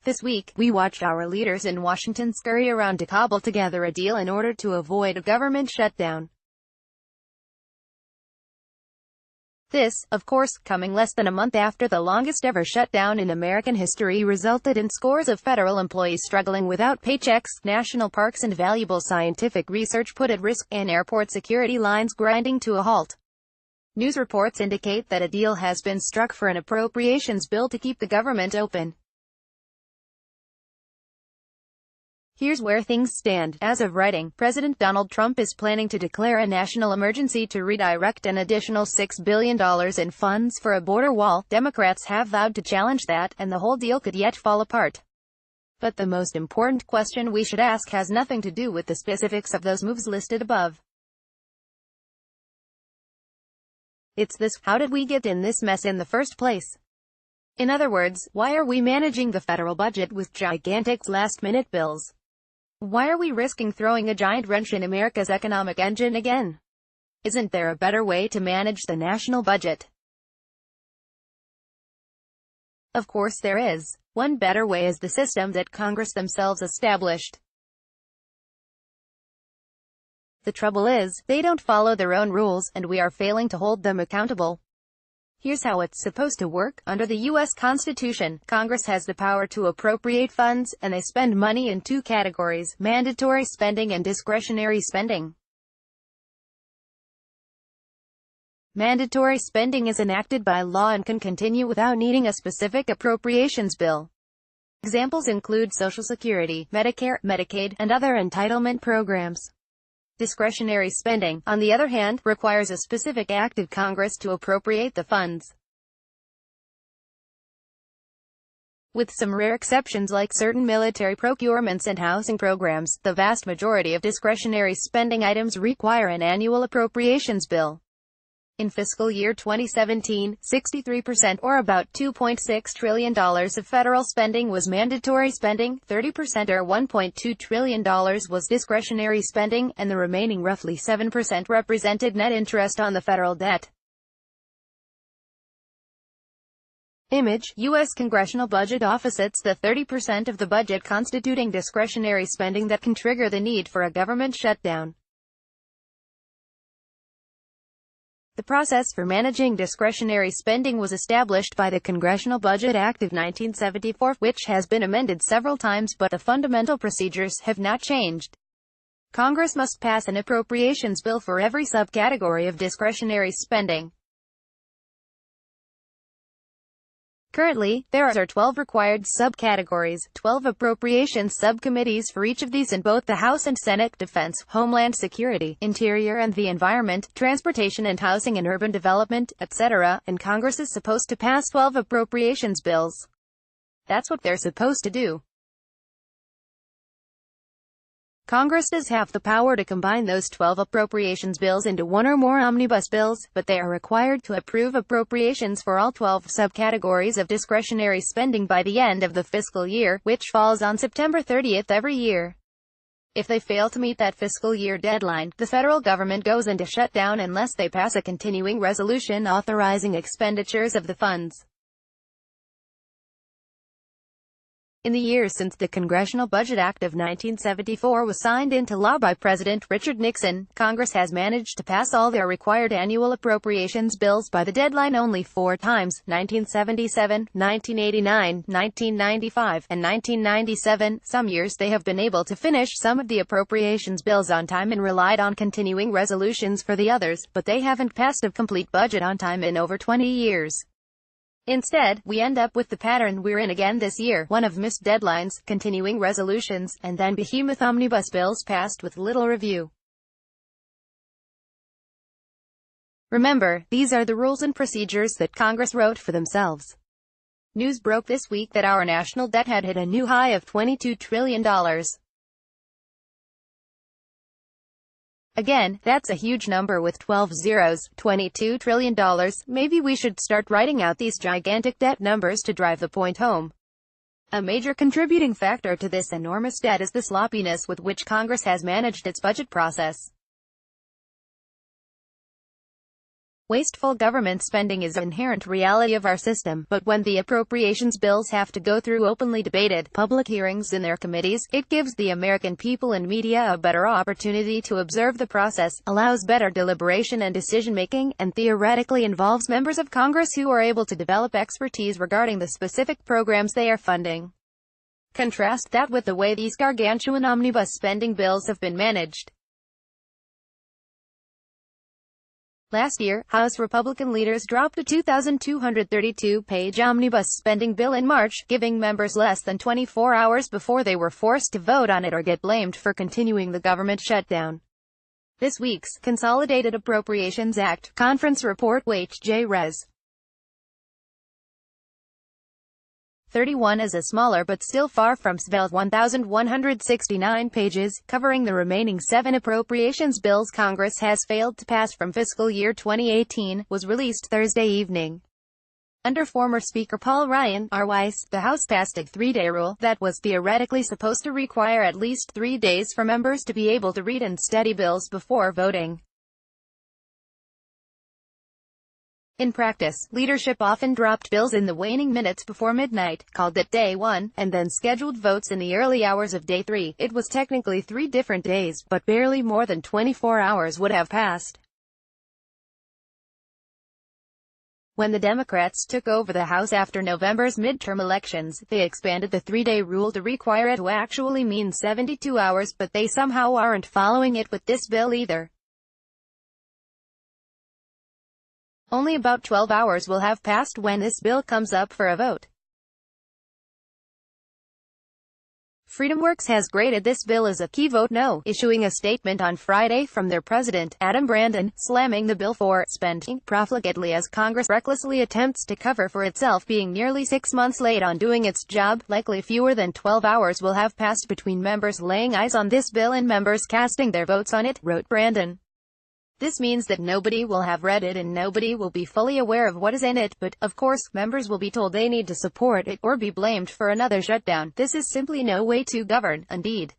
This week, we watched our leaders in Washington scurry around to cobble together a deal in order to avoid a government shutdown. This, of course, coming less than a month after the longest-ever shutdown in American history resulted in scores of federal employees struggling without paychecks, national parks and valuable scientific research put at risk, and airport security lines grinding to a halt. News reports indicate that a deal has been struck for an appropriations bill to keep the government open. Here's where things stand. As of writing, President Donald Trump is planning to declare a national emergency to redirect an additional $6 billion in funds for a border wall. Democrats have vowed to challenge that, and the whole deal could yet fall apart. But the most important question we should ask has nothing to do with the specifics of those moves listed above. It's this: how did we get in this mess in the first place? In other words, why are we managing the federal budget with gigantic last-minute bills? Why are we risking throwing a giant wrench in America's economic engine again? Isn't there a better way to manage the national budget? Of course there is. One better way is the system that Congress themselves established. The trouble is, they don't follow their own rules, and we are failing to hold them accountable. Here's how it's supposed to work. Under the U.S. Constitution, Congress has the power to appropriate funds, and they spend money in two categories: mandatory spending and discretionary spending. Mandatory spending is enacted by law and can continue without needing a specific appropriations bill. Examples include Social Security, Medicare, Medicaid, and other entitlement programs. Discretionary spending, on the other hand, requires a specific act of Congress to appropriate the funds. With some rare exceptions like certain military procurements and housing programs, the vast majority of discretionary spending items require an annual appropriations bill. In fiscal year 2017, 63%, or about $2.6 trillion of federal spending was mandatory spending, 30% or $1.2 trillion was discretionary spending, and the remaining roughly 7% represented net interest on the federal debt. Image: U.S. Congressional Budget Office. It's the 30% of the budget constituting discretionary spending that can trigger the need for a government shutdown. The process for managing discretionary spending was established by the Congressional Budget Act of 1974, which has been amended several times, but the fundamental procedures have not changed. Congress must pass an appropriations bill for every subcategory of discretionary spending. Currently, there are 12 required subcategories, 12 appropriations subcommittees for each of these in both the House and Senate: Defense, Homeland Security, Interior and the Environment, Transportation and Housing and Urban Development, etc., and Congress is supposed to pass 12 appropriations bills. That's what they're supposed to do. Congress does have the power to combine those 12 appropriations bills into one or more omnibus bills, but they are required to approve appropriations for all 12 subcategories of discretionary spending by the end of the fiscal year, which falls on September 30th every year. If they fail to meet that fiscal year deadline, the federal government goes into shutdown unless they pass a continuing resolution authorizing expenditures of the funds. In the years since the Congressional Budget Act of 1974 was signed into law by President Richard Nixon, Congress has managed to pass all their required annual appropriations bills by the deadline only 4 times: 1977, 1989, 1995, and 1997. Some years they have been able to finish some of the appropriations bills on time and relied on continuing resolutions for the others, but they haven't passed a complete budget on time in over 20 years. Instead, we end up with the pattern we're in again this year: one of missed deadlines, continuing resolutions, and then behemoth omnibus bills passed with little review. Remember, these are the rules and procedures that Congress wrote for themselves. News broke this week that our national debt had hit a new high of $22 trillion. Again, that's a huge number with 12 zeros, $22 trillion. Maybe we should start writing out these gigantic debt numbers to drive the point home. A major contributing factor to this enormous debt is the sloppiness with which Congress has managed its budget process. Wasteful government spending is an inherent reality of our system, but when the appropriations bills have to go through openly debated, public hearings in their committees, it gives the American people and media a better opportunity to observe the process, allows better deliberation and decision-making, and theoretically involves members of Congress who are able to develop expertise regarding the specific programs they are funding. Contrast that with the way these gargantuan omnibus spending bills have been managed. Last year, House Republican leaders dropped a 2,232-page omnibus spending bill in March, giving members less than 24 hours before they were forced to vote on it or get blamed for continuing the government shutdown. This week's Consolidated Appropriations Act Conference Report J. Res. 31 is a smaller but still far from svelte 1,169 pages, covering the remaining 7 appropriations bills Congress has failed to pass from fiscal year 2018, was released Thursday evening. Under former Speaker Paul Ryan, R. the House passed a 3-day rule that was theoretically supposed to require at least 3 days for members to be able to read and study bills before voting. In practice, leadership often dropped bills in the waning minutes before midnight, called it Day 1, and then scheduled votes in the early hours of Day 3. It was technically 3 different days, but barely more than 24 hours would have passed. When the Democrats took over the House after November's midterm elections, they expanded the 3-day rule to require it to actually mean 72 hours, but they somehow aren't following it with this bill either. Only about 12 hours will have passed when this bill comes up for a vote. FreedomWorks has graded this bill as a key vote no, issuing a statement on Friday from their president, Adam Brandon, slamming the bill for spending profligately as Congress recklessly attempts to cover for itself being nearly 6 months late on doing its job. Likely fewer than 12 hours will have passed between members laying eyes on this bill and members casting their votes on it, wrote Brandon. This means that nobody will have read it and nobody will be fully aware of what is in it, but, of course, members will be told they need to support it, or be blamed for another shutdown. This is simply no way to govern. Indeed,